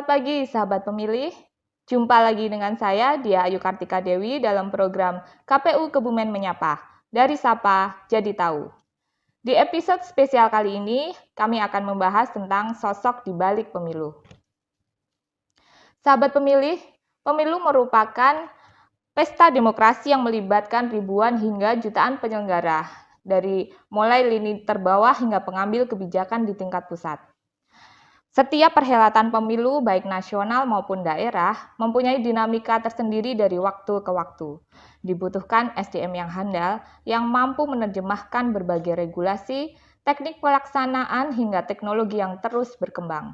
pagi sahabat pemilih, jumpa lagi dengan saya Dia Ayu Kartika Dewi dalam program KPU Kebumen Menyapa, dari Sapa Jadi Tahu. Di episode spesial kali ini, kami akan membahas tentang sosok di balik pemilu. Sahabat pemilih, pemilu merupakan pesta demokrasi yang melibatkan ribuan hingga jutaan penyelenggara, dari mulai lini terbawah hingga pengambil kebijakan di tingkat pusat. Setiap perhelatan pemilu, baik nasional maupun daerah, mempunyai dinamika tersendiri dari waktu ke waktu. Dibutuhkan SDM yang handal, yang mampu menerjemahkan berbagai regulasi, teknik pelaksanaan, hingga teknologi yang terus berkembang.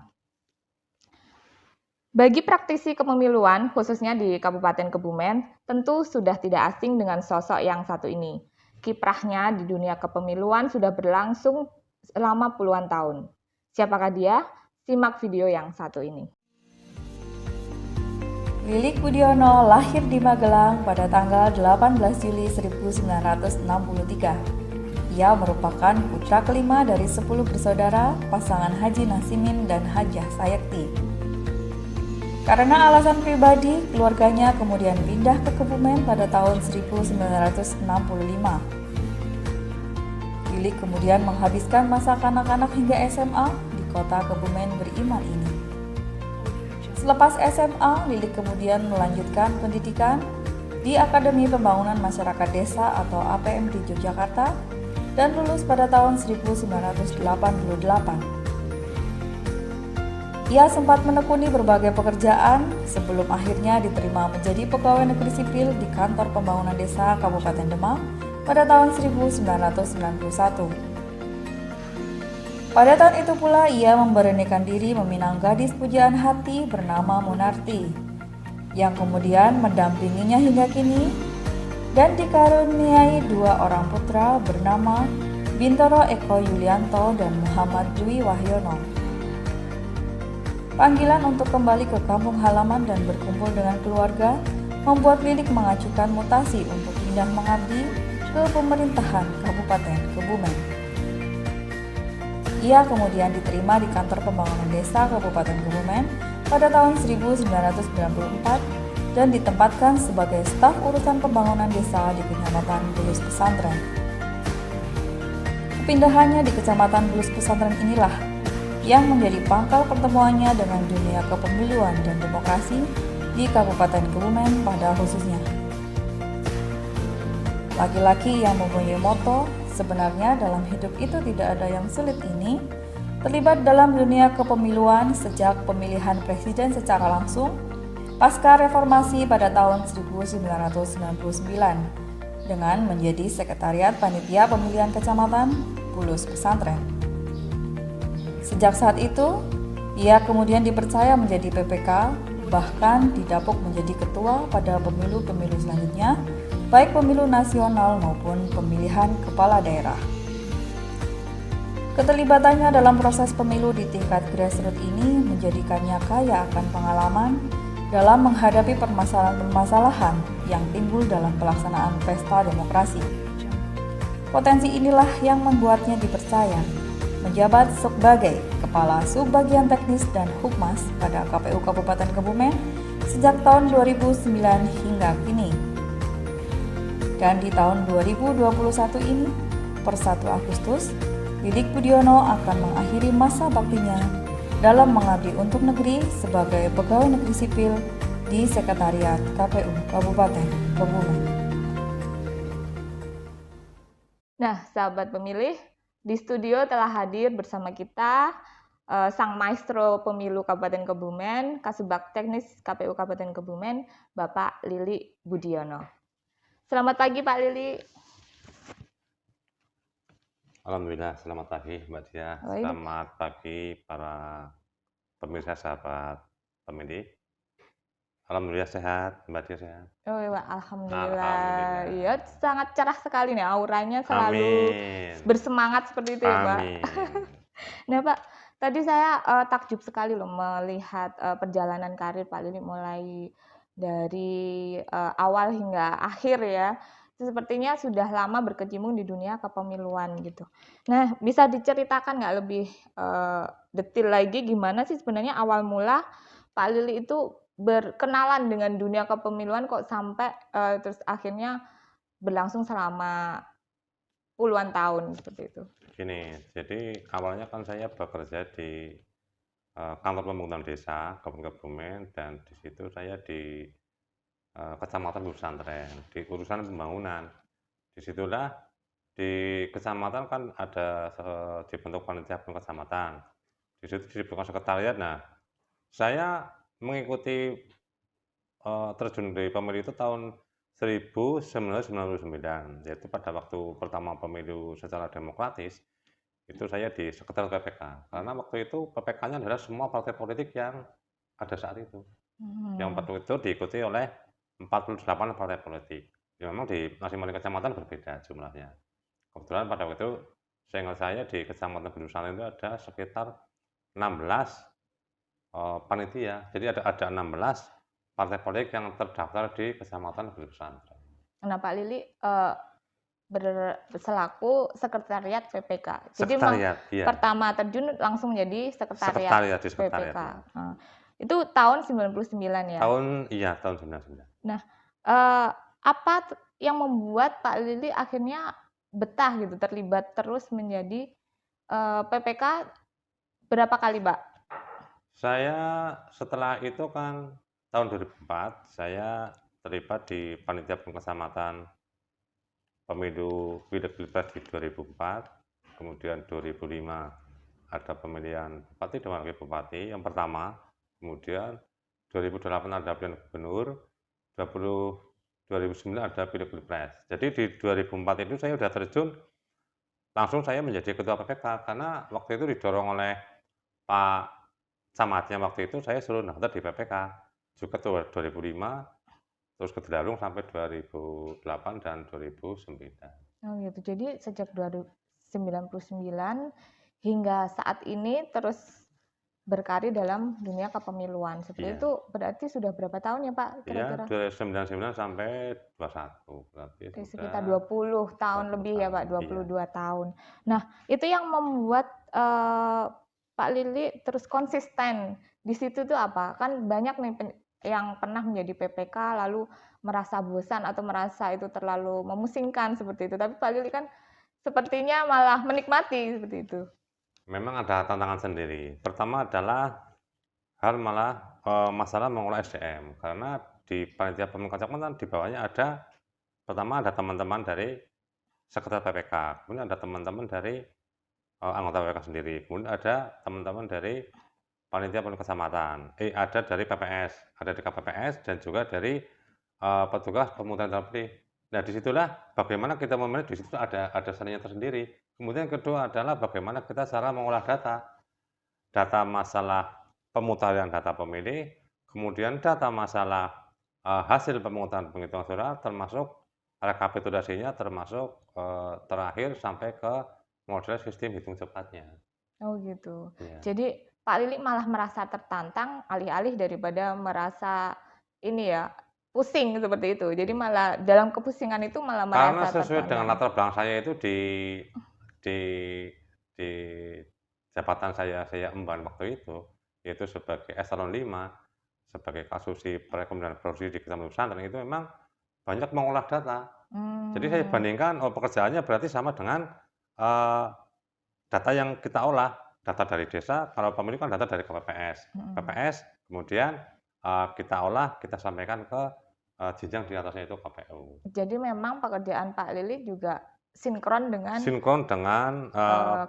Bagi praktisi kepemiluan, khususnya di Kabupaten Kebumen, tentu sudah tidak asing dengan sosok yang satu ini. Kiprahnya di dunia kepemiluan sudah berlangsung selama puluhan tahun. Siapakah dia? Simak video yang satu ini. Lilik Budiono lahir di Magelang pada tanggal 18 Juli 1963. Ia merupakan putra kelima dari 10 bersaudara, pasangan Haji Nasimin dan Hajah Sayekti. Karena alasan pribadi, keluarganya kemudian pindah ke Kebumen pada tahun 1965. Lilik kemudian menghabiskan masa kanak-kanak hingga SMA di kota Kebumen beriman ini. Selepas SMA, Lilik kemudian melanjutkan pendidikan di Akademi Pembangunan Masyarakat Desa atau APM di Yogyakarta dan lulus pada tahun 1988. Ia sempat menekuni berbagai pekerjaan sebelum akhirnya diterima menjadi pegawai negeri sipil di Kantor Pembangunan Desa Kabupaten Demak pada tahun 1991. Pada tahun itu pula ia memberanikan diri meminang gadis pujaan hati bernama Munarti, yang kemudian mendampinginya hingga kini dan dikaruniai dua orang putra bernama Bintoro Eko Yulianto dan Muhammad Dwi Wahyono. Panggilan untuk kembali ke kampung halaman dan berkumpul dengan keluarga membuat Lilik mengajukan mutasi untuk pindah mengabdi ke pemerintahan Kabupaten Kebumen. Ia kemudian diterima di Kantor Pembangunan Desa Kabupaten Kebumen pada tahun 1994 dan ditempatkan sebagai staf urusan pembangunan desa di Kecamatan Bulus Pesantren. Kepindahannya di Kecamatan Bulus Pesantren inilah yang menjadi pangkal pertemuannya dengan dunia kepemiluan dan demokrasi di Kabupaten Kebumen pada khususnya. Laki-laki yang mempunyai moto "Sebenarnya dalam hidup itu tidak ada yang sulit" ini terlibat dalam dunia kepemiluan sejak pemilihan presiden secara langsung pasca reformasi pada tahun 1999 dengan menjadi sekretariat panitia pemilihan kecamatan Bulus Pesantren. Sejak saat itu, ia kemudian dipercaya menjadi PPK, bahkan didapuk menjadi ketua pada pemilu-pemilu selanjutnya, baik pemilu nasional maupun pemilihan kepala daerah. Keterlibatannya dalam proses pemilu di tingkat grassroots ini menjadikannya kaya akan pengalaman dalam menghadapi permasalahan-permasalahan yang timbul dalam pelaksanaan pesta demokrasi. Potensi inilah yang membuatnya dipercaya menjabat sebagai Kepala Subbagian Teknis dan Hukmas pada KPU Kabupaten Kebumen sejak tahun 2009 hingga kini. Dan di tahun 2021 ini, per 1 Agustus, Lilik Budiono akan mengakhiri masa baktinya dalam mengabdi untuk negeri sebagai pegawai negeri sipil di Sekretariat KPU Kabupaten Kebumen. Nah, sahabat pemilih, di studio telah hadir bersama kita Sang Maestro Pemilu Kabupaten Kebumen, Kasubag Teknis KPU Kabupaten Kebumen, Bapak Lilik Budiono. Selamat pagi Pak Lilik. Alhamdulillah, selamat pagi Mbak Dia. Selamat pagi para pemirsa sahabat pemilih. Alhamdulillah sehat, Mbak Dia sehat. Oh iya, Alhamdulillah. Iya, sangat cerah sekali nih, auranya selalu bersemangat seperti itu ya Pak. Nah Pak, tadi saya takjub sekali loh melihat perjalanan karir Pak Lilik mulai dari awal hingga akhir ya. Sepertinya sudah lama berkecimpung di dunia kepemiluan gitu. Nah, bisa diceritakan nggak lebih detail lagi gimana sih sebenarnya awal mula Pak Lili itu berkenalan dengan dunia kepemiluan kok sampai terus akhirnya berlangsung selama puluhan tahun seperti itu? Gini, jadi awalnya kan saya bekerja di kantor pembangunan desa Kabupaten, dan di situ saya di kecamatan Pesantren di urusan pembangunan. Disitulah di kecamatan kan ada dibentuk panitia kecamatan. Di situ dibentuk sekretariat. Nah, saya mengikuti terjun di pemilu itu tahun 1999, yaitu pada waktu pertama pemilu secara demokratis, itu saya di sekretariat PPK. Karena waktu itu PPK-nya adalah semua partai politik yang ada saat itu. Yang waktu itu diikuti oleh 48 partai politik. Ya memang di masing-masing kecamatan berbeda jumlahnya. Kebetulan pada waktu itu, seingat saya di kecamatan Bedusan itu ada sekitar 16 panitia. Jadi ada 16 partai politik yang terdaftar di kecamatan Bedusan. Nah, Pak Lili selaku sekretariat PPK. Jadi Sekretariat, iya. pertama terjun langsung jadi sekretariat di sekretariat, PPK. ya. Itu tahun 99 ya? Tahun 99. Nah, apa yang membuat Pak Lili akhirnya betah gitu, terlibat terus menjadi PPK berapa kali, Pak? Saya setelah itu kan tahun 2004, saya terlibat di panitia kecamatan pemilu Pilpres di 2004, kemudian 2005 ada pemilihan bupati dan wakil bupati yang pertama, kemudian 2008 ada pemilihan gubernur, 2009 ada Pilpres. Jadi di 2004 itu saya sudah terjun, langsung saya menjadi ketua PPK karena waktu itu didorong oleh Pak camatnya waktu itu, saya suruh daftar di PPK juga tuh 2005, terus keterlarung sampai 2008 dan 2009. Oh gitu. Jadi sejak 1999 hingga saat ini terus berkarir dalam dunia kepemiluan. Seperti Iya. itu berarti sudah berapa tahun ya, Pak, kira-kira? Iya, 99 sampai 21, berarti Sekitar 20 tahun 20 lebih ya, Pak, tahun, 22 iya. tahun. Nah, itu yang membuat Pak Lili terus konsisten di situ tuh apa? Kan banyak nih yang pernah menjadi PPK lalu merasa bosan atau merasa itu terlalu memusingkan seperti itu. Tapi Pak Lili kan sepertinya malah menikmati seperti itu. Memang ada tantangan sendiri. Pertama adalah hal malah masalah mengolah SDM, karena di panitia pemilu kecamatan di bawahnya ada, pertama ada teman-teman dari sekretariat PPK, kemudian ada teman-teman dari anggota PPK sendiri, kemudian ada teman-teman dari panitia pemilu kecamatan, ada dari PPS, ada di KPPS dan juga dari petugas pemungutan terpilih. Nah, disitulah bagaimana kita memilih, di situ ada seninya tersendiri. Kemudian kedua adalah bagaimana kita cara mengolah data masalah pemutahiran data pemilih, kemudian data masalah hasil pemungutan penghitungan suara, termasuk rekapitulasinya, termasuk terakhir sampai ke model sistem hitung cepatnya. Oh gitu. Iya. Jadi Pak Lili malah merasa tertantang alih-alih daripada merasa ini ya pusing seperti itu. Jadi malah dalam kepusingan itu malah Karena merasa sesuai dengan tertantang. latar belakang saya itu di di jabatan saya emban waktu itu, yaitu sebagai eselon 5, sebagai kasusi perekonomian produksi di Kecamatan Pesantren, itu memang banyak mengolah data. Jadi saya bandingkan, pekerjaannya berarti sama dengan data yang kita olah, data dari desa, kalau pemilu kan data dari KPPS, kemudian kita olah, kita sampaikan ke jenjang di atasnya itu KPU. Jadi memang pekerjaan Pak Lili juga sinkron dengan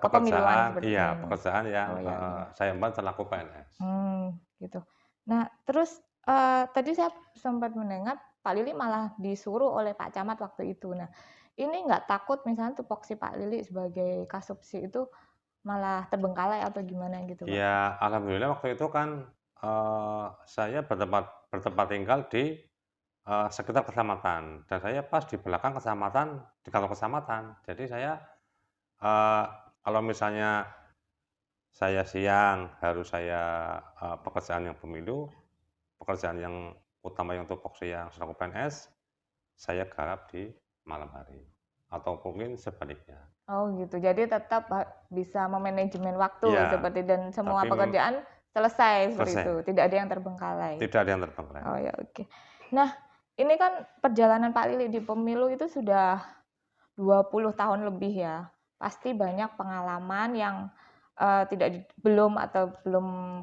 pekerjaan, seperti iya, ini. pekerjaan yang iya. saya emban selaku PNS. Gitu. Nah, terus tadi saya sempat mendengar Pak Lili malah disuruh oleh Pak Camat waktu itu. Nah, ini nggak takut misalnya tupoksi Pak Lili sebagai kasubsi itu malah terbengkalai atau gimana gitu, Pak? Ya, alhamdulillah waktu itu kan saya bertempat tinggal di sekitar kecamatan, dan saya pas di belakang kecamatan, di kantor kecamatan. Jadi saya kalau misalnya saya siang harus pekerjaan yang pemilu, pekerjaan yang utama yang tupoksi yang selaku PNS, saya garap di malam hari atau mungkin sebaliknya. Oh gitu. Jadi tetap bisa memanajemen waktu Iya, seperti dan semua tapi pekerjaan selesai seperti Selesai. itu, tidak ada yang terbengkalai. Tidak ada yang terbengkalai. Oh ya, oke. Nah, ini kan perjalanan Pak Lili di pemilu itu sudah 20 tahun lebih ya. Pasti banyak pengalaman yang belum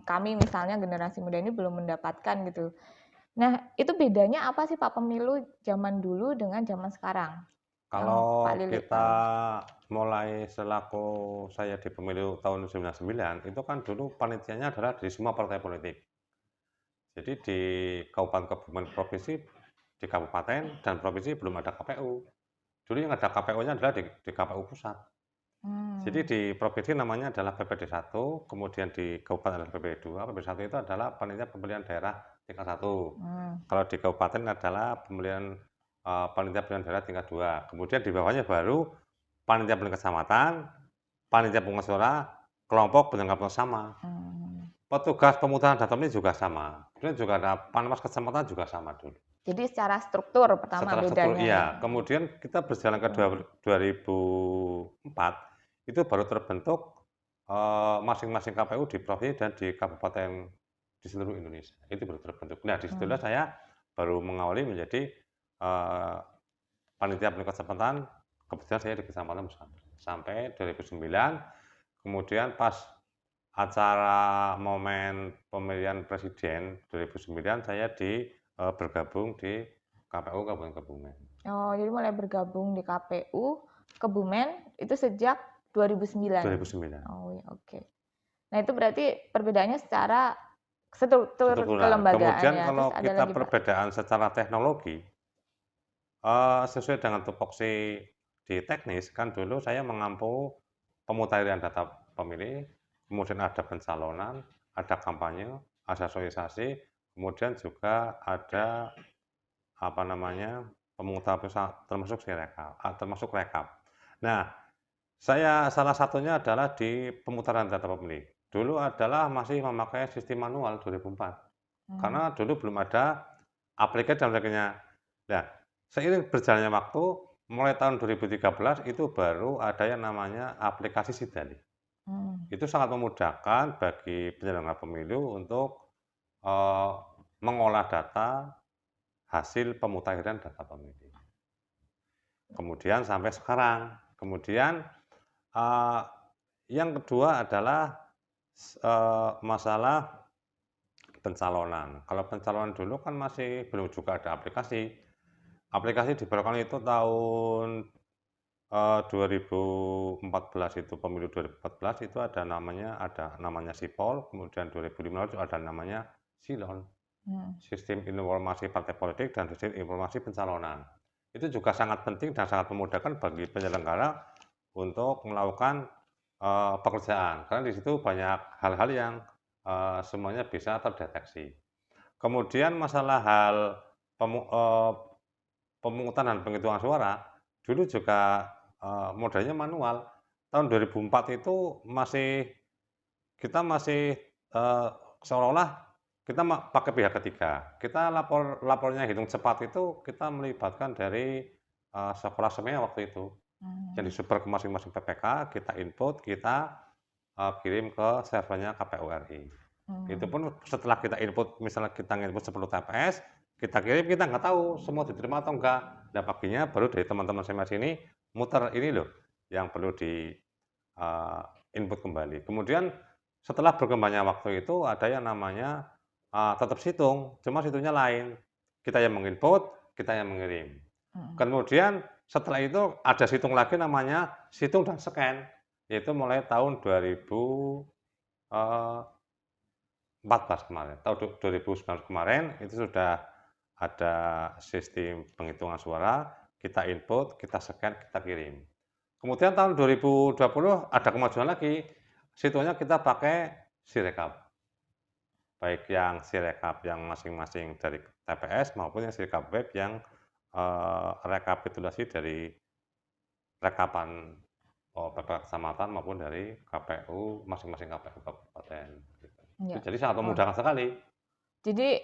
kami misalnya generasi muda ini belum mendapatkan gitu. Nah, itu bedanya apa sih Pak pemilu zaman dulu dengan zaman sekarang? Yang Pak Kalau Lili kita tahu. mulai selaku saya di pemilu tahun 99, itu kan dulu panitianya adalah dari semua partai politik. Jadi di kabupaten provinsi, di kabupaten dan provinsi belum ada KPU. Dulu yang ada KPU-nya adalah di KPU pusat. Jadi di provinsi namanya adalah PPD 1, kemudian di kabupaten adalah PPD 2. PPD 1 itu adalah panitia pemilihan daerah tingkat 1. Kalau di kabupaten adalah panitia pemilihan daerah tingkat 2. Kemudian di bawahnya baru panitia pemilihan kecamatan, panitia penguas suara, kelompok penyelenggara pemilu sama. Petugas pemutaran data pemilih juga sama. Kemudian juga ada panwas kecamatan juga sama dulu. Jadi secara struktur pertama Setelah bedanya. struktur, iya. Kemudian kita berjalan ke 2004, itu baru terbentuk masing-masing KPU di provinsi dan di kabupaten di seluruh Indonesia. Itu baru terbentuk. Nah, disitulah saya baru mengawali menjadi panitia pemilihan kecamatan. Kebetulan saya di kecamatan sampai 2009. Kemudian pas acara momen pemilihan presiden 2009, saya bergabung di KPU Kabupaten Kebumen. Oh, jadi mulai bergabung di KPU Kebumen itu sejak 2009. 2009. Oh, ya, oke. Nah, itu berarti perbedaannya secara struktur kelembagaan. Kemudian ya. kalau Terus ada kita lagi, Pak. perbedaan secara teknologi, sesuai dengan tupoksi di teknis, kan dulu saya mengampu pemutahiran data pemilih, kemudian ada pencalonan, ada kampanye, ada sosialisasi, kemudian juga ada pemungutan termasuk rekap. Nah, saya salah satunya adalah di pemutaran data pemilih. Dulu adalah masih memakai sistem manual 2004. Karena dulu belum ada aplikasi dan sebagainya. Nah, seiring berjalannya waktu, mulai tahun 2013 itu baru ada yang namanya aplikasi Sidali. Itu sangat memudahkan bagi penyelenggara pemilu untuk mengolah data hasil pemutahiran data pemilih. Kemudian sampai sekarang. Kemudian yang kedua adalah masalah pencalonan. Kalau pencalonan dulu kan masih belum juga ada aplikasi. Aplikasi diberlakukan itu tahun 2014 itu, pemilu 2014 itu ada namanya Sipol, kemudian 2015 ada namanya Silon. Sistem informasi partai politik dan sistem informasi pencalonan. Itu juga sangat penting dan sangat memudahkan bagi penyelenggara untuk melakukan pekerjaan, karena di situ banyak hal-hal yang semuanya bisa terdeteksi. Kemudian masalah hal pemungutan dan penghitungan suara, dulu juga modalnya manual. Tahun 2004 itu kita masih seolah-olah kita pakai pihak ketiga. Kita lapornya hitung cepat itu kita melibatkan dari sekolah semea waktu itu. Yang disuper ke masing-masing PPK, kita input, kita kirim ke servernya KPU RI. Itu pun setelah kita input, misalnya kita input 10 TPS, kita kirim, kita nggak tahu semua diterima atau enggak. Dan paginya baru dari teman-teman saya sini muter ini loh yang perlu di input kembali. Kemudian setelah berkembangnya waktu itu ada yang namanya tetap situng, cuma situngnya lain. Kita yang menginput, kita yang mengirim. Kemudian setelah itu ada situng lagi namanya situng dan scan, yaitu mulai tahun 2014 kemarin. Tahun 2019 kemarin itu sudah ada sistem penghitungan suara, kita input, kita scan, kita kirim. Kemudian tahun 2020 ada kemajuan lagi, situngnya kita pakai Sirekap. Baik yang Sirekap yang masing-masing dari TPS maupun yang Sirekap web yang rekapitulasi dari rekapan PPK kecamatan maupun dari KPU masing-masing KPU kabupaten. Gitu. Ya. Jadi sangat memudahkan sekali. Jadi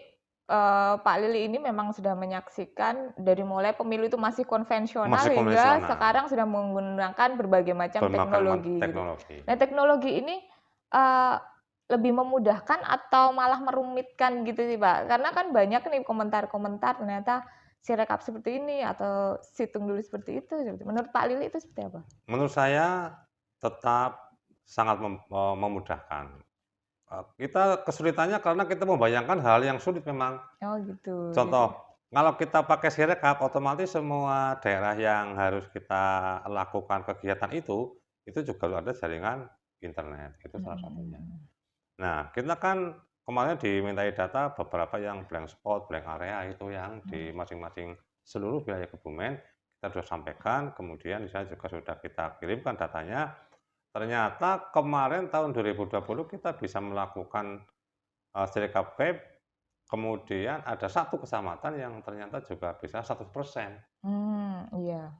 Pak Lili ini memang sudah menyaksikan dari mulai pemilu itu masih konvensional hingga sekarang sudah menggunakan berbagai macam teknologi. Gitu. Nah, teknologi ini lebih memudahkan atau malah merumitkan gitu sih, Pak? Karena kan banyak nih komentar-komentar ternyata Sirekap seperti ini atau situng dulu seperti itu. Menurut Pak Lili itu seperti apa? Menurut saya tetap sangat memudahkan. Kita kesulitannya karena kita membayangkan hal yang sulit memang. Oh gitu. Jadi Contoh, kalau kita pakai Sirekap, otomatis semua daerah yang harus kita lakukan kegiatan itu juga harus ada jaringan internet, itu salah satunya. Nah, kita kan kemarin dimintai data beberapa yang blank spot, blank area itu yang di masing-masing seluruh wilayah Kebumen, kita sudah sampaikan, kemudian di sana juga sudah kita kirimkan datanya. Ternyata kemarin tahun 2020 kita bisa melakukan Sirekap web, kemudian ada satu kecamatan yang ternyata juga bisa 100%. Iya.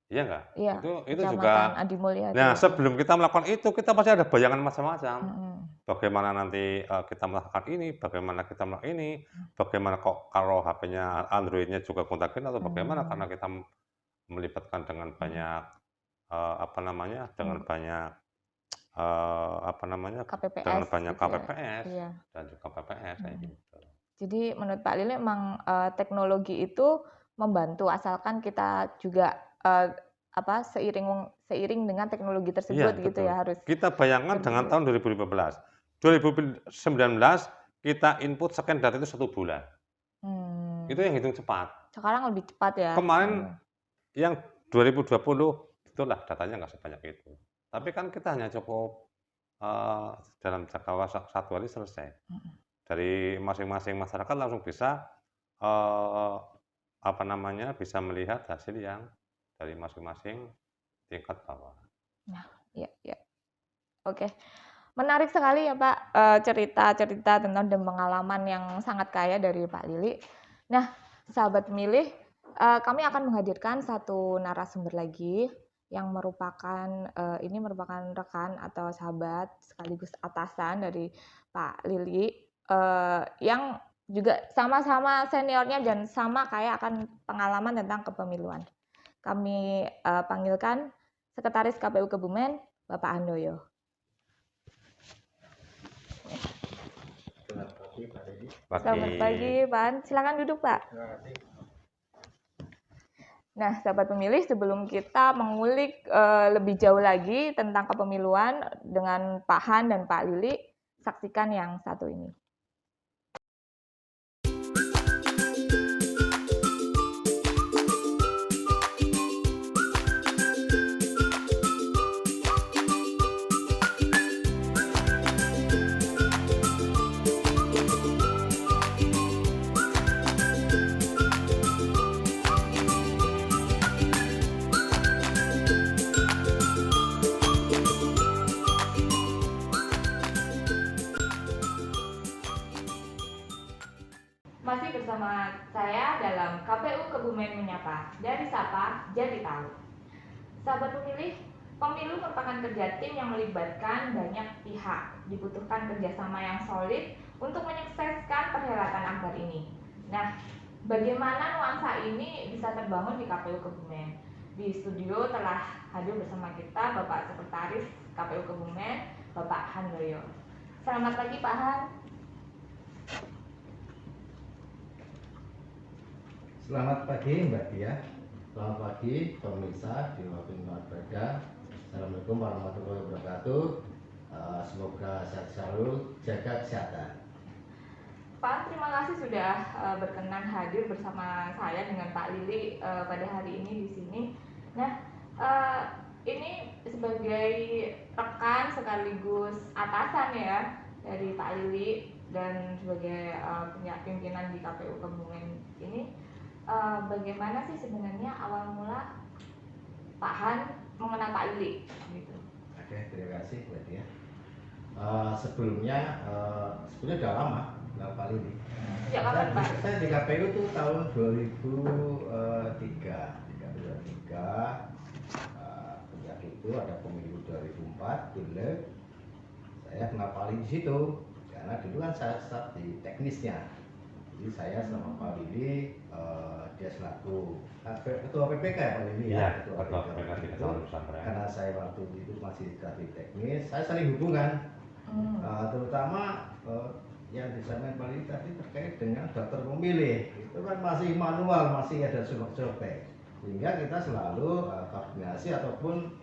Iya nggak? Iya, Itu Kecamatan juga. Adimulya Nah, itu. sebelum kita melakukan itu, kita pasti ada bayangan macam-macam. Mhm. Bagaimana nanti kita melakukan ini, bagaimana kita melakukan ini, bagaimana kok kalau HP-nya Android-nya juga kontakin atau bagaimana karena kita melibatkan dengan banyak apa namanya, dengan banyak apa namanya, dengan KPPS banyak gitu ya. KPPS Iya. dan juga PPS kayak gitu. Jadi menurut Pak Lili memang teknologi itu membantu asalkan kita juga seiring dengan teknologi Iya, tersebut gitu betul. ya harus Kita bayangkan dengan bergerak. tahun 2015. 2019 kita input scan data itu 1 bulan. Itu yang hitung cepat. Sekarang lebih cepat ya. Kemarin yang 2020 itulah datanya nggak sebanyak itu. Tapi kan kita hanya cukup dalam jangka waktu 1 hari selesai. Dari masing-masing masyarakat langsung bisa apa namanya, bisa melihat hasil yang dari masing-masing tingkat bawah. Nah, iya. Oke. Menarik sekali ya Pak, cerita-cerita tentang dan pengalaman yang sangat kaya dari Pak Lili. Nah, sahabat pemilih, kami akan menghadirkan satu narasumber lagi yang merupakan ini merupakan rekan atau sahabat sekaligus atasan dari Pak Lili, yang juga sama-sama seniornya dan sama kaya akan pengalaman tentang kepemiluan. Kami panggilkan Sekretaris KPU Kebumen, Bapak Handoyo. Selamat pagi, Pak. Silakan duduk, Pak. Nah, sahabat pemilih, sebelum kita mengulik lebih jauh lagi tentang kepemiluan dengan Pak Han dan Pak Lili, saksikan yang satu ini. Masih bersama saya dalam KPU Kebumen Menyapa, dari Sapa jadi tahu. Sahabat pemilih, pemilu merupakan kerja tim yang melibatkan banyak pihak. Dibutuhkan kerjasama yang solid untuk menyukseskan perhelatan akbar ini. Nah, bagaimana nuansa ini bisa terbangun di KPU Kebumen? Di studio telah hadir bersama kita Bapak Sekretaris KPU Kebumen, Bapak Handoyo. Selamat pagi Pak Han. Selamat pagi Mbak Dia. Selamat pagi pemirsa di Wabin Berda. Assalamualaikum warahmatullahi wabarakatuh. Semoga sehat selalu, jaga kesehatan. Pak, terima kasih sudah berkenan hadir bersama saya dengan Pak Lili pada hari ini di sini. Nah, ini sebagai rekan sekaligus atasan ya dari Pak Lili dan sebagai pimpinan di KPU Kebumen ini. Bagaimana sih sebenarnya awal mula Pak Han mengenal Pak Lili? Gitu. Oke, terima kasih Mbak Dia. Sebelumnya udah lama kenal Pak Lili. Sejak kapan Pak? Saya di KPU itu tahun 2003. Sejak itu ada pemilu 2004, pileg. Saya kenal Pak Lili di situ karena dulu kan saya start di teknisnya. Jadi saya sama Pak Lili, dia selaku ketua PPK ya Pak Lili ya. Ketua PPK di Kecamatan Nusantara. Karena saya waktu itu masih di teknis, saya saling hubungan. Terutama yang disampaikan Pak Lili tadi terkait dengan daftar pemilih, itu kan masih manual, masih ada survei, sehingga kita selalu koordinasi ataupun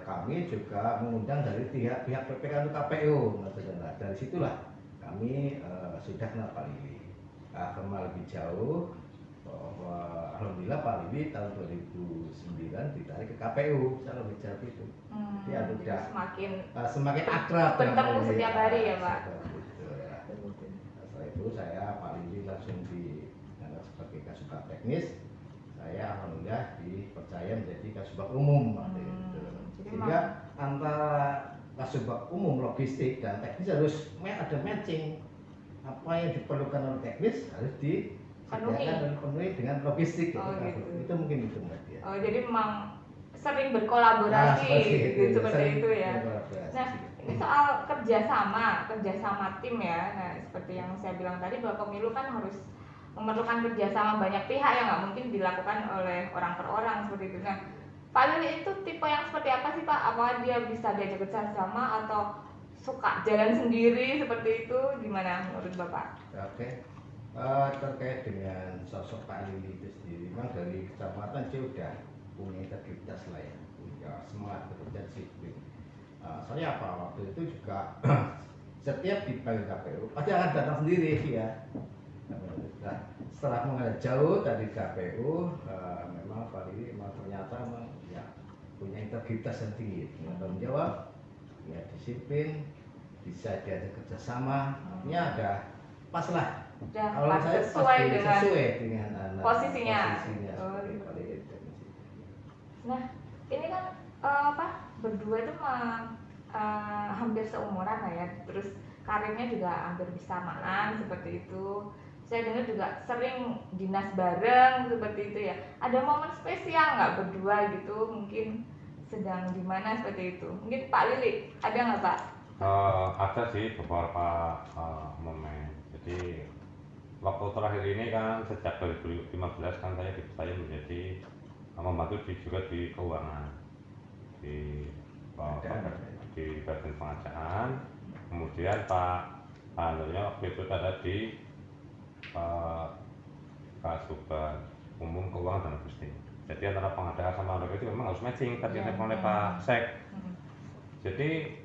kami juga mengundang dari pihak PPK untuk KPU. Nah, dari situlah kami sudah kenal Pak Lili. Kenal lebih jauh bahwa alhamdulillah Pak Lili tahun 2009 ditarik ke KPU secara lebih jauh itu. Jadi Semakin akrab bertemu setiap hari ya Pak. Setelah itu saya Pak Lili langsung diangkat sebagai kasubag teknis. Saya alhamdulillah dipercaya menjadi kasubag umum. Sehingga antara kasubag umum logistik dan teknis harus ada matching. Apa yang diperlukan oleh teknis harus disediakan dan penuhi dengan logistik. Gitu. Itu mungkin itu Mbak ya. Jadi memang sering berkolaborasi seperti itu ya. Nah, ini soal kerjasama tim ya. Nah, seperti yang saya bilang tadi bahwa pemilu kan harus memerlukan kerjasama banyak pihak yang nggak mungkin dilakukan oleh orang per orang seperti itu. Nah, Pak Lili itu tipe yang seperti apa sih Pak? Apakah dia bisa diajak kerjasama atau suka jalan sendiri seperti itu? Gimana menurut Bapak? Oke. Terkait dengan sosok Pak Lili itu sendiri, memang dari kecamatan dia udah punya integritas lah ya, punya semangat bekerja disiplin. Saya waktu itu juga setiap dipanggil KPU pasti akan datang sendiri ya. Nah, setelah mengenal jauh dari KPU, memang Pak Lili memang ternyata ya, punya integritas yang tinggi, punya tanggung jawab, punya disiplin, bisa diajak kerjasama, artinya ada pas lah. Kalau saya sesuai dengan posisinya. Nah, ini kan berdua itu hampir seumuran lah ya, terus karirnya juga hampir bersamaan seperti itu. Saya dengar juga sering dinas bareng seperti itu ya. Ada momen spesial nggak berdua gitu? Mungkin sedang di mana seperti itu? Mungkin Pak Lili ada nggak Pak? Ada sih beberapa momen. Jadi waktu terakhir ini kan sejak 2015 kan saya dipercaya menjadi membantu juga di keuangan di bagian pengajaan. Kemudian Pak Anunya waktu itu ada di kasubag umum keuangan dan logistik. Jadi antara pengadaan sama logistik itu memang harus matching tadi yang oleh Pak Sek. Jadi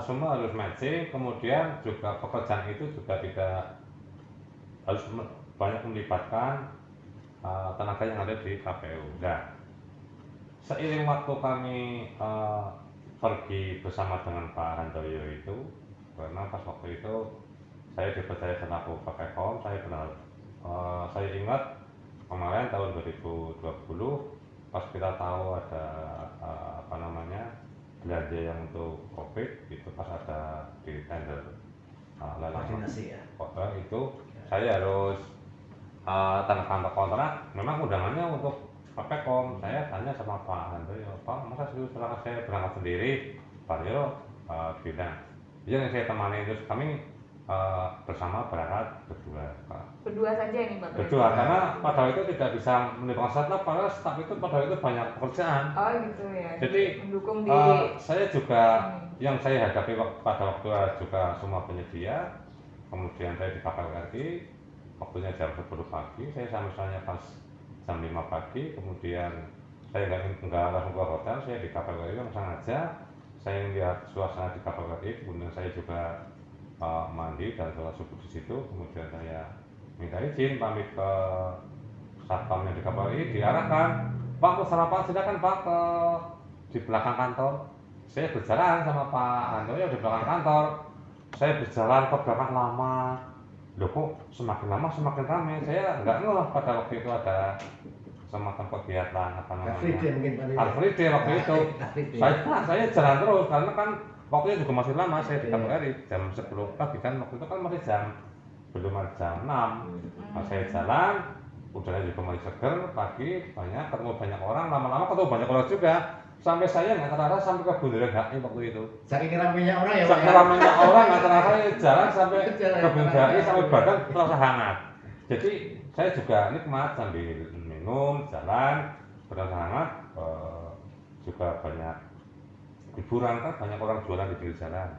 semua harus matching. Kemudian juga pekerjaan itu juga tidak harus banyak melibatkan tenaga yang ada di KPU. Nah, seiring waktu kami pergi bersama dengan Pak Handoyo itu, karena pas waktu itu saya dipercaya selaku PPKOM, saya ingat kemarin tahun 2020 pas kita tahu ada belanja yang untuk COVID itu pas ada di tender koordinasi ya. Itu saya harus tanda tangan kontrak. Memang undangannya untuk PPKOM. Saya tanya sama Pak Handoyo, Pak, masa setelah saya berangkat sendiri? Pak Handoyo bilang, iya yang saya temani, terus kami bersama berangkat berdua. Berdua saja ini Pak? Berdua, karena pada itu tidak bisa menimbulkan staf, padahal staf itu pada itu banyak pekerjaan. Oh gitu ya. Jadi mendukung saya juga yang saya hadapi pada waktu juga semua penyedia. Kemudian saya di KPU RI, waktunya jam 10 pagi, saya misalnya pas jam 5 pagi, kemudian saya nggak langsung ke hotel, saya di KPU RI langsung aja, saya lihat suasana di KPU RI, kemudian saya juga mandi dan sholat subuh di situ, kemudian saya minta izin pamit ke satpam yang di KPU RI, diarahkan, Pak mau sarapan silakan Pak ke di belakang kantor. Saya berjalan sama Pak Handoyo di belakang kantor. Saya berjalan ke belakang lama, loh kok semakin lama semakin ramai. Saya nggak ngeh pada waktu itu ada semacam kegiatan apa namanya Car Free Day waktu itu. Saya jalan terus karena kan waktunya juga masih lama. Saya di KPU RI jam 10 pagi kan, waktu itu kan masih belum ada jam 6. Nah, saya jalan, udaranya juga masih seger pagi, ketemu banyak orang, lama-lama ketemu banyak orang juga. Sampai saya nggak terasa sampai ke Bundaran HI waktu itu. Saking ramainya orang ya Pak. Saking ramainya orang nggak terasa jalan sampai ke Bundaran HI sampai badan terasa hangat. Jadi saya juga nikmat sambil minum, jalan, berasa hangat. Juga banyak hiburan kan, banyak orang jualan di pinggir jalan.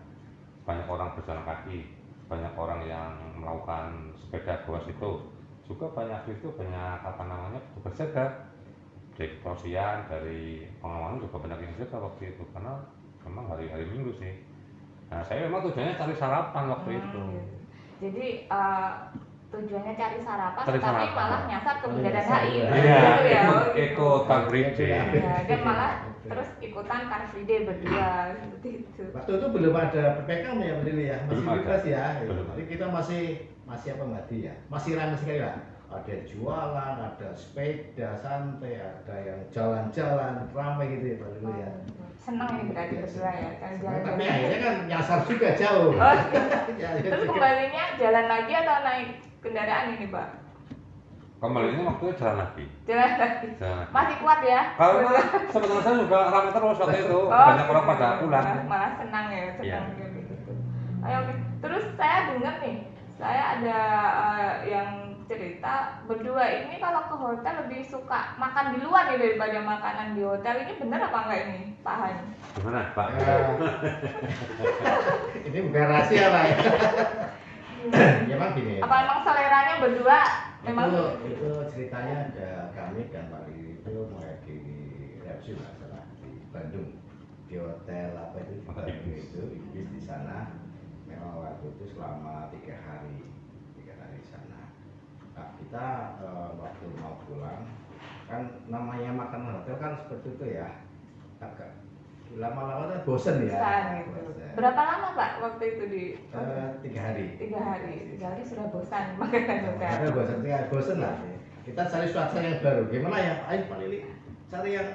banyak orang berjalan kaki, banyak orang yang melakukan sepeda goes itu, juga banyak petugas jaga dari kepolisian, dari pengamanan juga banyak yang jaga waktu itu, karena memang hari-hari Minggu sih. Nah, saya memang tujuannya cari sarapan waktu itu. Gitu. Jadi tujuannya cari sarapan, Cari tapi sarapan. malah nyasar ke Bundaran Nyasar, HI. iya. Gitu ya. Ikut Car Free Day. Ya, dan malah terus ikutan Car Free Day berdua seperti itu. Waktu itu belum ada PPKM ya Mbak Lili ya, masih Belum ada. bebas ya. Belum. Jadi kita masih apa Mbak Di ya, masih ramai sekali lah. Ada jualan, ada sepeda santai, ada yang jalan-jalan, ramai gitu ya Mbak Lili ya. Senang ya berarti berdua ya, kan jalan-jalan. Tapi akhirnya kan nyasar juga jauh. Oh, Ya, terus juga. kembalinya jalan lagi atau naik kendaraan ini Pak? Kembalinya waktunya jalan lagi. Jalan lagi. Jalan lagi. Masih kuat ya? Karena sebetulnya saya juga ramai terus waktu itu, Oh, banyak orang pada pulang. malah senang ya, Iya. senang gitu. Ayo, oke. Terus saya dengar nih, saya ada yang cerita berdua ini kalau ke hotel lebih suka makan di luar nih daripada makanan di hotel. Ini benar apa enggak ini, Pak Han? Gimana Pak? Ini bukan rahasia lah ya. Memang gini. Apa emang seleranya berdua memang itu ceritanya ada kami dan Pak Lili itu lagi di resepsi masalah di Bandung, di hotel apa itu di Bandung itu Ibis di sana. Memang waktu itu selama 3 hari di sana. Nah, kita waktu mau pulang kan namanya makan hotel kan seperti itu ya, agak lama-lama kan bosen ya. bosan gitu. Bosen. Berapa lama Pak waktu itu di 3 hari. 3 hari. 3 hari sudah bosan makanan hotel. Ada bosan lah. Kita cari suasana yang baru. Gimana ya? Ayo Pak Lili, cari yang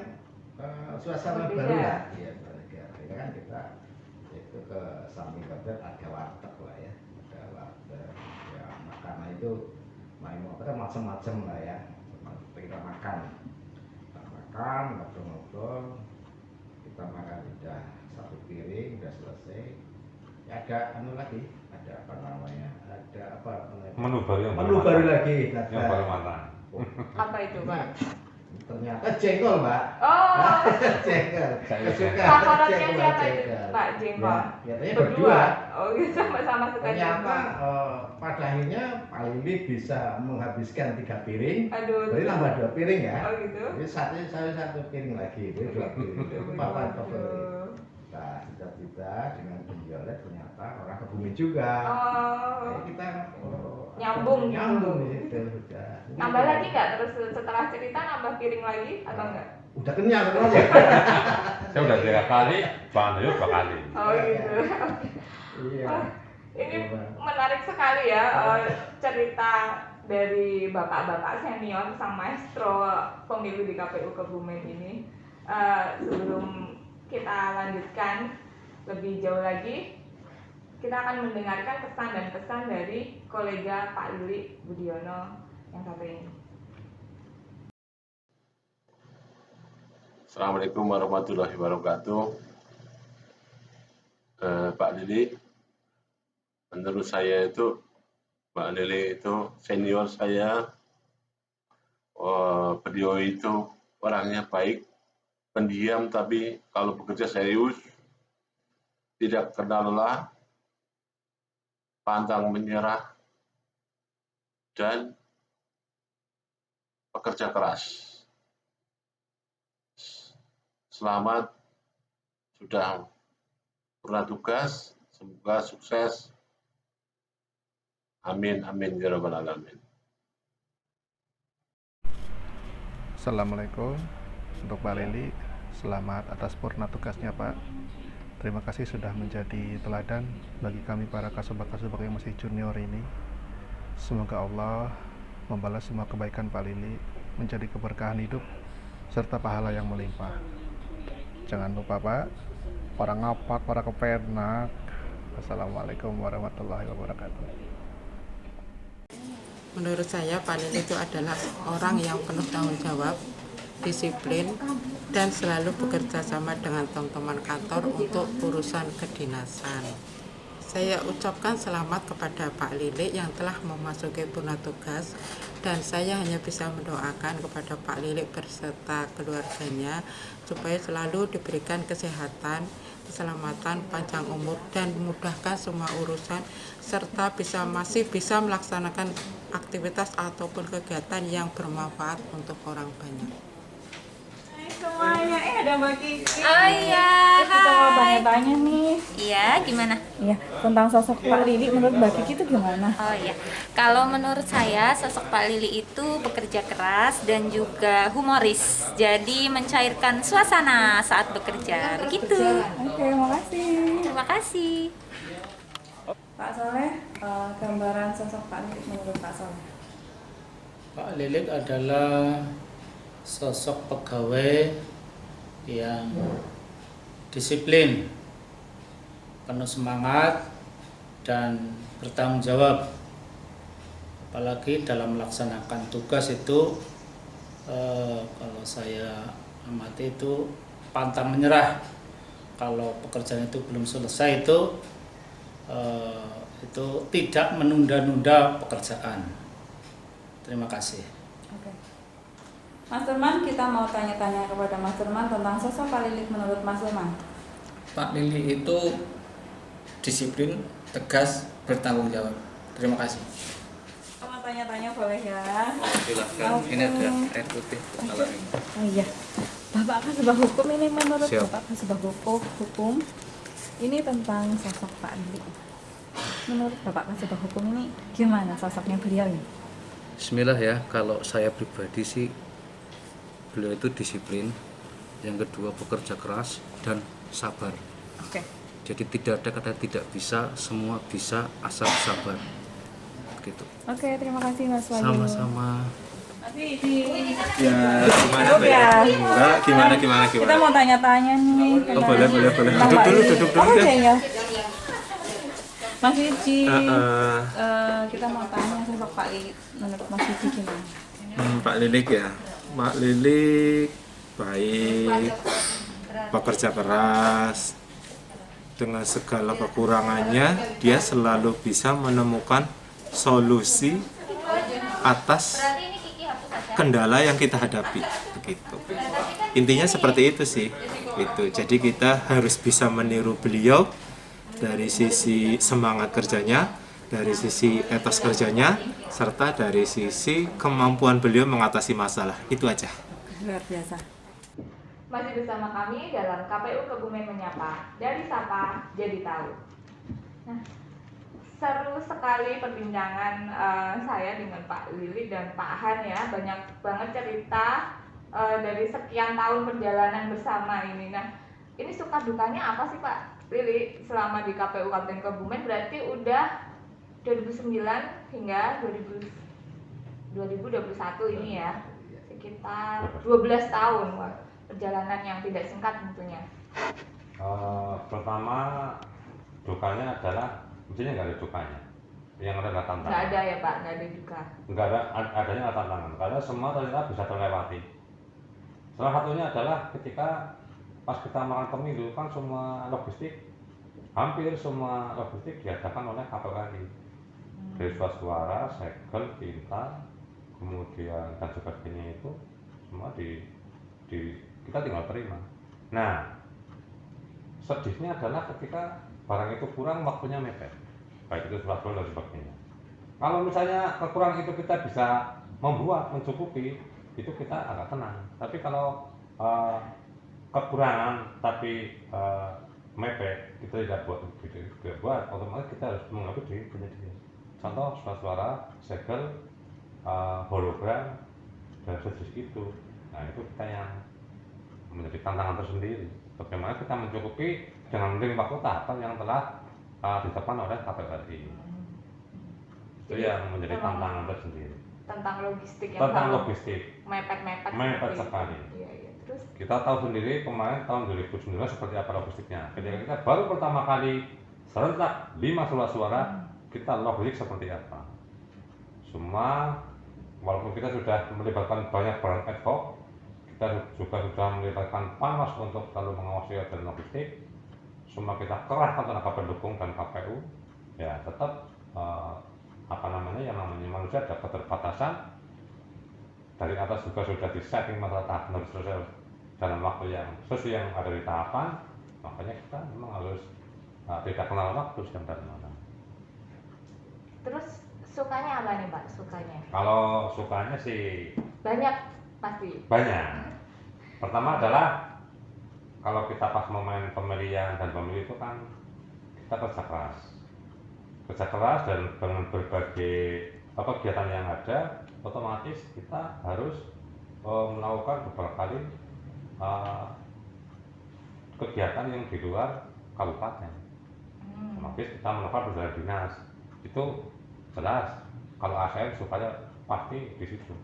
suasana Berbeda. baru lah. Iya, berbeda. Ini kan kita itu ke samping hotel ada warteg lah ya. Ada warteg. Ya makanan itu macam-macam lah ya. Kita makan. Ngobrol-ngobrol. Kita makan udah 1 piring, udah selesai. Ya ada lagi, ada apa namanya? Ada apa namanya? Menu baru yang Menu baru lagi. Yang baru matang. Apa itu Pak? Ternyata jengkol, Mbak. Oh, Jengkol. Kesukaan favoritnya jengkol, siapa itu jengkol. Pak Jengkol? Ya, katanya berdua. Oh, gitu sama-sama suka Ternyata jengkol. pada akhirnya Pak Lili bisa menghabiskan 3 piring. Aduh. Berarti nambah 2 piring ya. Oh gitu. Jadi saya 1 piring lagi, itu 2 piring. Itu papan favorit. Nah, cita-cita dengan penjualnya ternyata orang Kebumen juga. Oh. Jadi kita Nyambung gitu. nyambung di situ sudah. Nambah lagi nggak? Terus setelah cerita nambah piring lagi atau enggak? Udah kenyang aja. Saya udah 3 kali, Bang Ayu 2 kali. Oh gitu. Iya. Oh, ini menarik sekali ya cerita dari bapak-bapak senior sang maestro pemilu di KPU Kebumen ini. Sebelum kita lanjutkan lebih jauh lagi, kita akan mendengarkan kesan dan pesan dari kolega Pak Lili Budiono yang satu ini. Assalamualaikum warahmatullahi wabarakatuh. Pak Lili, menurut saya itu Pak Lili itu senior saya. Beliau itu orangnya baik, pendiam tapi kalau bekerja serius, tidak kenal lelah, pantang menyerah, dan pekerja keras. Selamat sudah pernah tugas, semoga sukses. Amin, amin, ya rabbal alamin. Assalamualaikum untuk Pak Lili, selamat atas purna tugasnya Pak. Terima kasih sudah menjadi teladan bagi kami para kasubag-kasubag yang masih junior ini. Semoga Allah membalas semua kebaikan Pak Lili, menjadi keberkahan hidup serta pahala yang melimpah. Jangan lupa Pak, para ngapak, para kepenak. Assalamualaikum warahmatullahi wabarakatuh. Menurut saya Pak Lili itu adalah orang yang penuh tanggung jawab, disiplin, dan selalu bekerja sama dengan teman-teman kantor untuk urusan kedinasan. Saya ucapkan selamat kepada Pak Lilik yang telah memasuki purna tugas, dan saya hanya bisa mendoakan kepada Pak Lilik berserta keluarganya supaya selalu diberikan kesehatan, keselamatan, panjang umur, dan memudahkan semua urusan, serta masih bisa melaksanakan aktivitas ataupun kegiatan yang bermanfaat untuk orang banyak. Semuanya, ada Mbak Kiki. Oh iya, Kita mau hai. tanya-tanya nih. Iya, gimana? Iya, tentang sosok Pak Lili menurut Mbak Kiki itu gimana? Oh iya, kalau menurut saya sosok Pak Lili itu bekerja keras dan juga humoris. Jadi mencairkan suasana saat bekerja. Begitu. Oke, makasih. Terima kasih. Pak Soleh, gambaran sosok Pak Lili menurut Pak Soleh. Pak Lilik adalah sosok pegawai yang disiplin, penuh semangat, dan bertanggung jawab. Apalagi dalam melaksanakan tugas itu, kalau saya amati itu pantang menyerah. Kalau pekerjaan itu belum selesai itu tidak menunda-nunda pekerjaan. Terima kasih. Oke. Mas Turman, kita mau tanya-tanya kepada Mas Turman tentang sosok Pak Lili menurut Mas Turman. Pak Lili itu disiplin, tegas, bertanggung jawab. Terima kasih. Mau tanya-tanya boleh ya? Silakan. Ini ada air putih. Oh iya. Bapak Kasubag Hukum ini menurut Siap. Bapak Kasubag Hukum ini tentang sosok Pak Lili. Menurut Bapak Kasubag Hukum ini gimana sosoknya beliau ini? Bismillah ya, kalau saya pribadi sih beliau itu disiplin, yang kedua bekerja keras dan sabar. Oke. Jadi tidak ada kata tidak bisa, semua bisa asal sabar. Gitu. Oke, terima kasih Mas Wahyu. Sama-sama. Ya, gimana Cukup ya? Enggak, gimana. Kita mau tanya-tanya nih. Oh, boleh. tentang Duduk Pak dulu, Lili. duduk dulu Oh, deh. iya, ya. Mas Wiji, Heeh. kita mau tanya sosok Pak Lili menurut Mas Wiji gimana? Pak Lilik ya. Pak Lilik baik, bekerja keras, dengan segala kekurangannya dia selalu bisa menemukan solusi atas kendala yang kita hadapi, begitu. Intinya seperti itu sih. Itu. Jadi kita harus bisa meniru beliau dari sisi semangat kerjanya, dari sisi etos kerjanya, serta dari sisi kemampuan beliau mengatasi masalah. Itu aja. Luar biasa. Masih bersama kami dalam KPU Kebumen Menyapa. Dari Sapa jadi tahu. Nah, seru sekali perbincangan saya dengan Pak Lili dan Pak Han ya. Banyak banget cerita dari sekian tahun perjalanan bersama ini. Nah, ini suka dukanya apa sih Pak Lili selama di KPU Kabupaten Kebumen? Berarti udah 2009 hingga 2021 ini ya. Sekitar 12 tahun. Wah, perjalanan yang tidak singkat tentunya. Pertama dukanya adalah mestinya nggak ada dukanya, yang ada adalah tantangan. Nggak ada ya Pak, nggak ada duka. Nggak ada, adanya adalah tantangan karena semua ternyata bisa terlewati. Salah satunya adalah ketika pas kita melakukan pemilu kan semua logistik, hampir semua logistik diadakan oleh KPU RI. Dari suara, segel, tinta, kemudian dan sebagainya itu semua kita tinggal terima. Nah, sedihnya adalah ketika barang itu kurang, waktunya mepet, baik itu surat suara dan sebagainya. Kalau misalnya kekurangan itu kita bisa membuat mencukupi, itu kita agak tenang. Tapi kalau kekurangan tapi mepet, kita tidak buat, otomatis kita harus mengambil di penyedia. Contoh suara, segel, hologram dan sejenis itu. Nah, itu kita yang menjadi tantangan tersendiri. Bagaimana kita mencukupi dengan menerima tahapan yang telah ditetapkan oleh KPU RI. Itu yang menjadi tantangan tersendiri. Tentang logistik yang Tentang selalu logistik. mepet-mepet. Mepet seperti sekali. itu. Iya, iya. Terus Kita tahu sendiri kemarin tahun 2019 seperti apa logistiknya. Ketika kita baru pertama kali serentak 5 surat suara, kita logistik seperti apa. Semua, walaupun kita sudah melibatkan banyak barang ad hoc, kita juga sudah melibatkan Panwas untuk selalu mengawasi dan logistik. Semua kita kerahkan tenaga pendukung dan KPU ya tetap yang namanya manusia ada keterbatasan. Dari atas juga sudah di-setting masalah tahap harus selesai dalam waktu yang sesuai yang ada di tahapan, makanya kita memang harus tidak kenal waktu jam dan malam. Terus sukanya apa nih Pak? Sukanya? Kalau sukanya sih Banyak pasti. banyak. Pertama adalah kalau kita pas mau main pemilihan dan pemilu itu kan kita kerja keras dan dengan berbagai kegiatan yang ada, otomatis kita harus melakukan beberapa kali kegiatan yang di luar kabupaten. Otomatis kita melakukan perjalanan dinas. Itu jelas kalau ASN supaya pasti di situ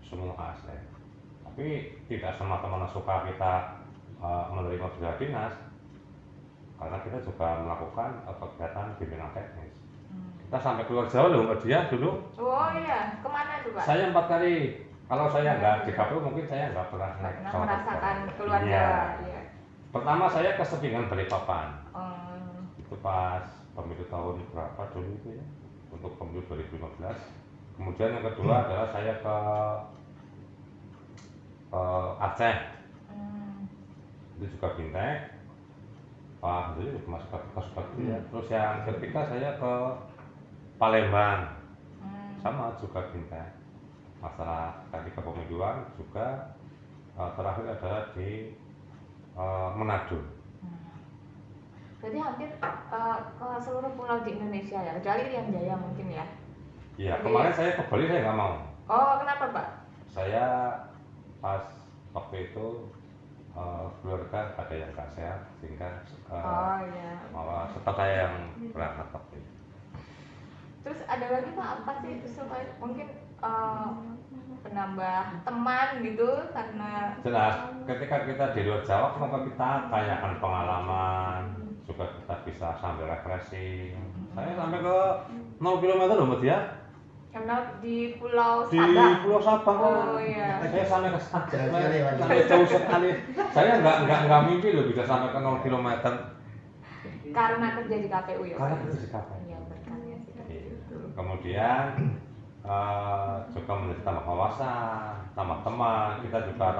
semua ASN. Tapi tidak semata-mata suka kita menerima perjalanan dinas, karena kita juga melakukan kegiatan bimbingan teknis. Kita sampai keluar Jawa loh Mbak Dia dulu. Oh iya, kemana tuh Pak? Saya 4 kali. Kalau saya nggak di KPU mungkin saya nggak pernah naik pesawat. Merasakan keluar Iya. Jawa. Iya. Pertama saya ke Sepingan Balikpapan. Itu pas pemilu tahun berapa dulu itu ya? Untuk pemilu 2015. Kemudian yang kedua adalah saya ke Aceh. Itu juga Bintek. Jadi masuk ke seperti ya. Terus yang ketiga saya ke Palembang, sama juga Bintek. Masalah tadi kepemiluan juga terakhir adalah di Manado. Berarti hampir ke seluruh pulau di Indonesia ya, kecuali Irian Jaya mungkin ya? Iya, kemarin saya ke Bali saya nggak mau. Oh, kenapa Pak? Saya pas waktu itu keluarga ada yang nggak sehat sehingga malah tetap saya yang berangkat waktu itu. Terus ada lagi Pak apa sih supaya mungkin penambah teman gitu karena jelas ketika kita di luar Jawa kenapa kita tanyakan pengalaman juga kita bisa sambil refreshing. Saya sampai ke 0 km loh Mbak Dia. Karena di Pulau Di Sabang. Pulau Sabang. Oh iya. Saya sampai ke sana. Sampai jauh sekali. Saya nggak mimpi loh bisa sampai ke 0 km. Karena kerja di KPU ya. Karena kerja di KPU. Iya berkarya sih. Kemudian juga menjadi tambah wawasan, tambah teman, kita juga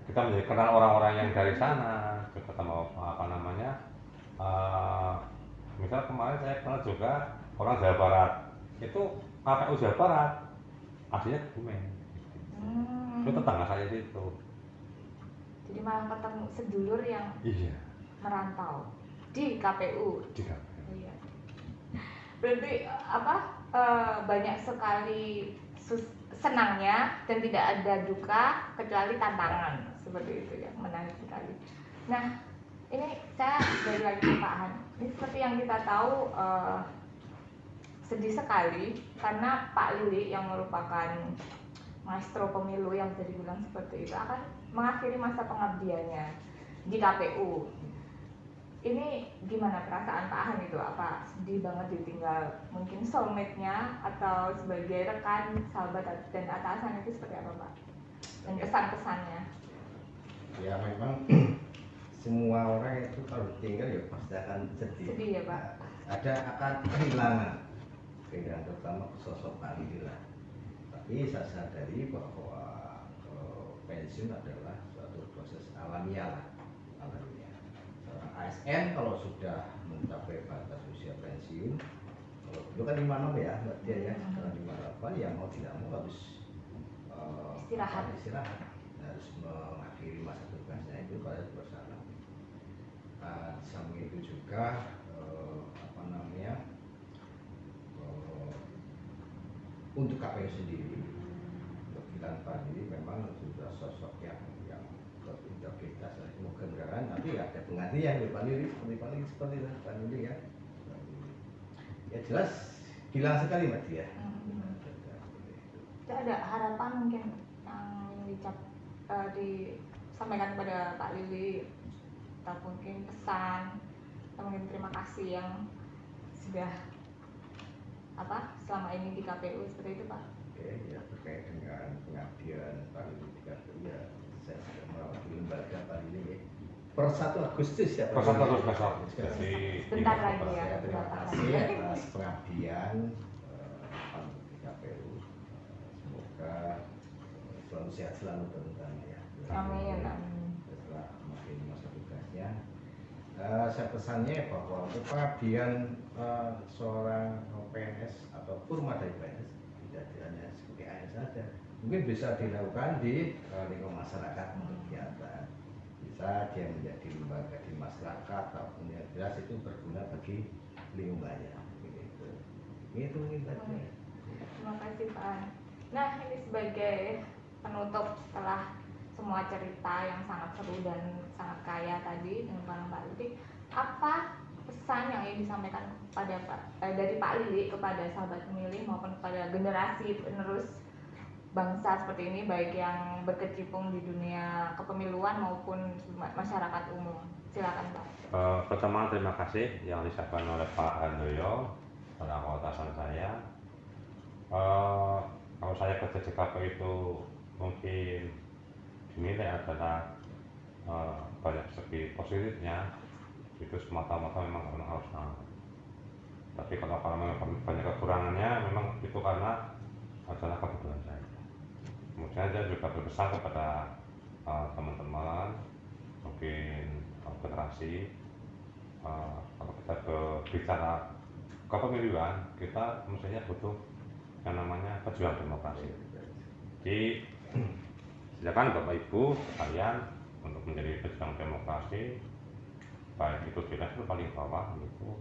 kita menjadi kenal orang-orang yang dari sana, juga tambah misal kemarin saya kenal juga orang Jawa Barat, itu KPU Jawa Barat, aslinya Kebumen, itu tetangga saya situ. Jadi malah ketemu sedulur yang merantau di KPU. Iya. Berarti banyak sekali senangnya dan tidak ada duka kecuali tantangan seperti itu ya, menarik sekali. Nah ini saya balik lagi ke Pak Han. Ini seperti yang kita tahu sedih sekali karena Pak Lili yang merupakan maestro pemilu yang bisa dibilang seperti itu akan mengakhiri masa pengabdiannya di KPU. Ini gimana perasaan Pak Han itu? Apa sedih banget ditinggal mungkin soulmate-nya atau sebagai rekan, sahabat dan atasan itu seperti apa Pak? Dan kesan-kesannya? Ya memang semua orang itu kalau ditinggal ya pasti akan sedih. Sedih ya Pak? Ada akan kehilangan terutama sosok Pak Lili lah. Tapi saya sadari bahwa pensiun adalah suatu proses alamiah lah. ASN kalau sudah mencapai batas usia pensiun, kalau dulu kan 56 ya Mbak Dia ya, sekarang 58 ya mau tidak mau harus istirahat, harus mengakhiri masa tugasnya itu pada bersama. Samping itu juga untuk KPU sendiri, Bilang Pak Lili memang sudah sosok yang berintegritas dan kenegaraan, tapi ada penggantian ya Pak Lili seperti Pak Lili ya. Ya jelas hilang sekali Mbak Dia. Ada harapan mungkin yang disampaikan kepada Pak Lili atau mungkin pesan atau mungkin terima kasih yang sudah selama ini di KPU seperti itu Pak? Oke, ya terkait dengan pengabdian Pak Lili di KPU ya saya sudah mewakili lembaga Pak Lili ya. per 1 Agustus ya. Per 1 Agustus besok. Jadi Sebentar lagi ya. Terima kasih atas pengabdian di KPU. Semoga selalu sehat selalu terutama ya. Amin. Setelah makin masa tugasnya, saya pesannya bahwa untuk pengabdian seorang PNS atau purma dari PNS tidak hanya sebagai ASN saja, mungkin bisa dilakukan di lingkungan masyarakat kegiatan. Bisa dia menjadi lembaga di masyarakat ataupun yang jelas itu berguna bagi lingkungannya. Itu mungkin tadi. Terima kasih Pak. Nah, ini sebagai penutup setelah semua cerita yang sangat seru dan sangat kaya tadi dengan Pak Lili, apa pesan yang ingin disampaikan kepada dari Pak Lili kepada sahabat pemilih maupun kepada generasi penerus bangsa seperti ini, baik yang berkecimpung di dunia kepemiluan maupun masyarakat umum? Silakan Pak. Pertama terima kasih yang disampaikan oleh Pak Handoyo selaku atasan saya. Kalau saya kerja di KPU itu mungkin dinilai adalah banyak segi positifnya, itu semata-mata memang harus sama. Tapi kalau memang banyak kekurangannya, memang itu karena adalah kebetulan saya. Kemudian saya juga berpesan kepada teman-teman, mungkin generasi, kalau kita bicara kepemiluan, kita mestinya butuh yang namanya pejuang demokrasi. Jadi silakan Bapak Ibu kalian untuk menjadi pejuang demokrasi, baik itu di level paling bawah gitu,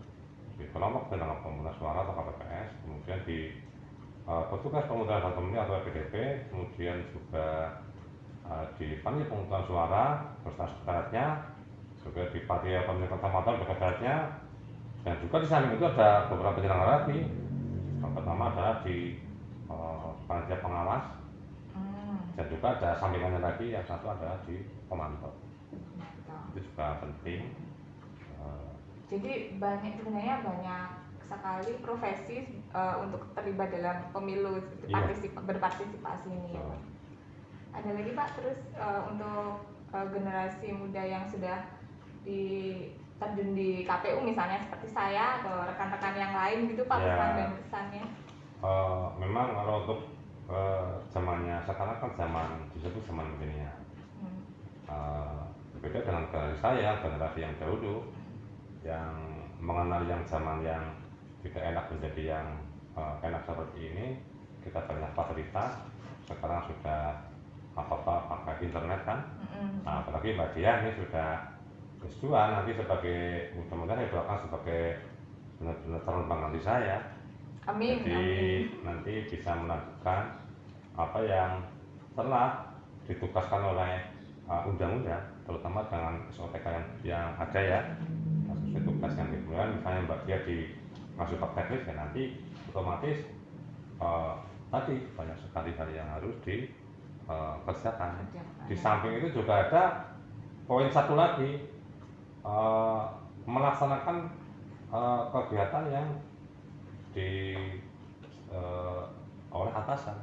di kelompok tentang pemungutan suara atau KPPS, kemudian di petugas pemungutan suara pemilih atau PDP, kemudian juga di panitia pemungutan suara beserta sekretariatnya, juga di panitia pemilih kecamatan sekretariatnya, dan juga di samping itu ada beberapa penyelenggara lagi. Yang pertama adalah di panitia pengawas, dan juga ada sampingannya lagi, yang satu adalah di pemantau. Itu juga penting. Jadi sebenarnya banyak sekali profesi untuk terlibat dalam pemilu, berpartisipasi ini ya Pak. Ada lagi Pak, terus untuk generasi muda yang sudah terjun di KPU misalnya seperti saya atau rekan-rekan yang lain gitu Pak, pesan dan kesannya? Memang kalau untuk zamannya sekarang kan zaman disebut zaman milenial. Berbeda dengan generasi saya, generasi yang dahulu yang mengenal yang zaman yang tidak enak menjadi yang enak seperti ini. Kita banyak fasilitas, sekarang sudah apa-apa pakai internet kan. Nah, apalagi Mbak Dia ini sudah S2, nanti sebagai mudah-mudahan saya doakan sebagai benar-benar calon pengganti saya. Amin. Jadi nanti bisa melanjutkan apa yang telah ditugaskan oleh undang-undang, terutama dengan SOTK yang ada ya, sesuai tugas yang diberikan. Misalnya Mbak Dia di masuk ke teknis ya, nanti otomatis tadi banyak sekali hal yang harus dikerjakan. Di samping itu juga ada poin satu lagi, melaksanakan kegiatan yang oleh atasan,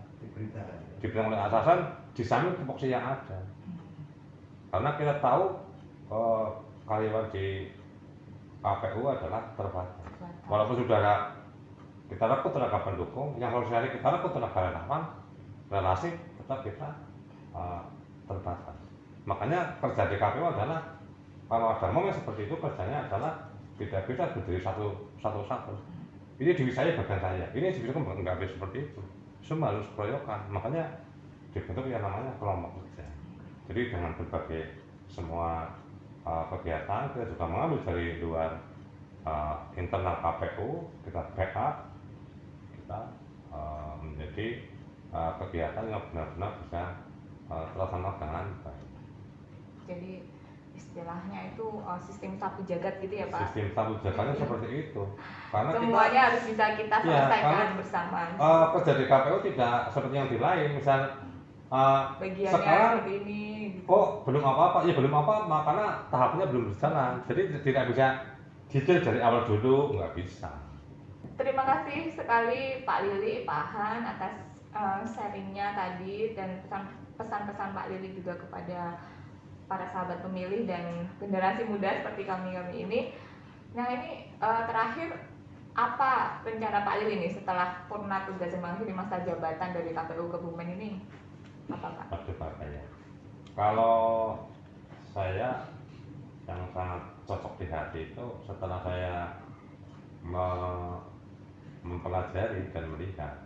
diberitakan oleh atasan di samping tupoksi yang ada. Karena kita tahu karyawan di KPU adalah terbatas. Walaupun sudah ada kita rekrut tenaga pendukung, yang harus hari kita rekrut tenaga relawan, relasi tetap kita terbatas. Makanya kerja di KPU adalah kalau ada momen seperti itu, kerjanya adalah tidak bisa berdiri satu-satu. Ini divisi saya bagian saya, ini divisi kan nggak bisa seperti itu. Semua harus keroyokan. Makanya dibentuk yang namanya kelompok kerja. Jadi dengan berbagai semua kegiatan, kita juga mengambil dari luar internal KPU, kita backup, kita menjadi kegiatan yang benar-benar bisa terlaksana dengan baik. Jadi istilahnya itu sistem sapu jagat gitu ya Pak? Sistem sapu jagatnya seperti itu. Karena semuanya harus bisa kita selesaikan bersama. Kerja di KPU tidak seperti yang di lain, misal bagiannya sekarang seperti ini. Kok belum apa-apa? Ya belum apa-apa, karena tahapnya belum berjalan. Jadi tidak bisa detail dari awal dulu, nggak bisa. Terima kasih sekali Pak Lili, Pak Han atas sharingnya tadi dan pesan-pesan Pak Lili juga kepada para sahabat pemilih dan generasi muda seperti kami-kami ini. Nah ini terakhir, apa rencana Pak Lili nih setelah purna tugas dan mengakhiri masa jabatan dari KPU Kebumen ini? Apa Pak? Kalau saya yang sangat cocok di hati itu setelah saya mempelajari dan melihat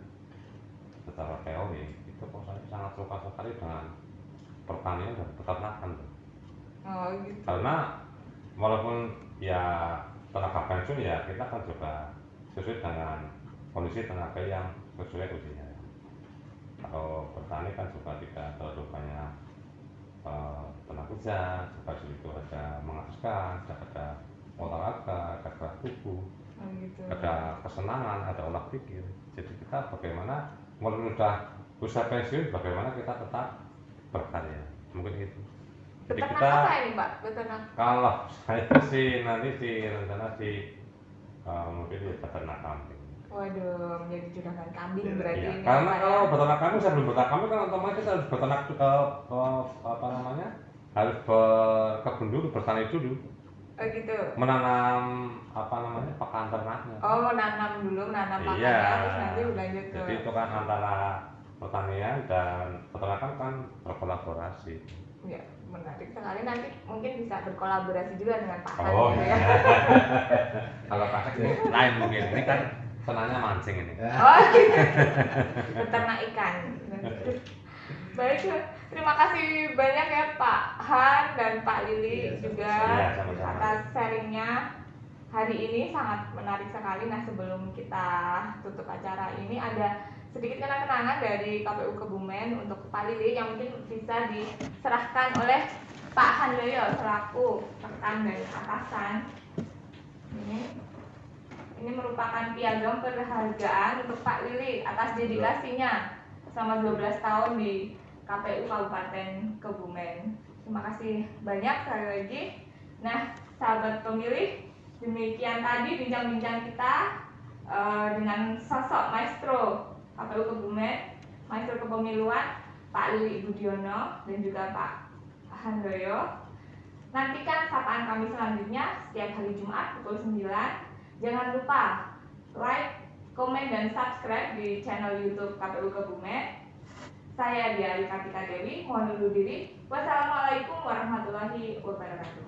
secara teori, itu kok saya sangat suka sekali dengan pertanian dan peternakan. Oh, gitu. Karena walaupun ya tenaga pensiun, ya kita kan juga sesuai dengan kondisi tenaga yang sesuai usianya. Kalau bertani kan juga tidak terlalu banyak tenaga kerja, juga itu ada mengasah, ada olahraga, ada gerak tubuh, ada kesenangan, ada olah pikir. Jadi kita bagaimana walaupun sudah usia pensiun, bagaimana kita tetap berkarya, mungkin itu. Jadi beternak kita, apa ini Pak? Beternak? kalau saya sih nanti rencana mungkin di beternak kambing. Waduh, menjadi juragan kambing berarti Iya, ini. karena Pak, kalau ya? beternak kambing, sebelum beternak kambing kan otomatis harus beternak harus berkebun dulu, bertani dulu. Oh gitu. Menanam pakan ternaknya. Oh, menanam dulu, menanam pakannya, Iya. terus nanti lanjut ke. Jadi itu kan antara pertanian dan peternakan kan berkolaborasi. Ya, menarik sekali. Nanti mungkin bisa berkolaborasi juga dengan Pak Han. Oh gitu iya. ya. Kalau Pak ini lain mungkin. Ini kan senangnya mancing ini. Oh gitu. Beternak ikan. Baik, terima kasih banyak ya Pak Han dan Pak Lili juga sama-sama. atas sharingnya hari ini, sangat menarik sekali. Nah sebelum kita tutup acara ini, ada sedikit kenang-kenangan dari KPU Kebumen untuk Pak Lili yang mungkin bisa diserahkan oleh Pak Handoyo selaku rekan dan atasan. Ini merupakan piagam penghargaan untuk Pak Lili atas dedikasinya selama 12 tahun di KPU Kabupaten Kebumen. Terima kasih banyak sekali lagi. Nah, sahabat pemilih, demikian tadi bincang-bincang kita dengan sosok maestro KPU Kebumen, maestro kepemiluan Pak Lili Budiono dan juga Pak Handoyo. Nantikan sapaan kami selanjutnya setiap hari Jumat pukul 9. Jangan lupa like, komen, dan subscribe di channel YouTube KPU Kebumen. Saya Diari Kartika Dewi, mohon undur diri. Wassalamualaikum warahmatullahi wabarakatuh.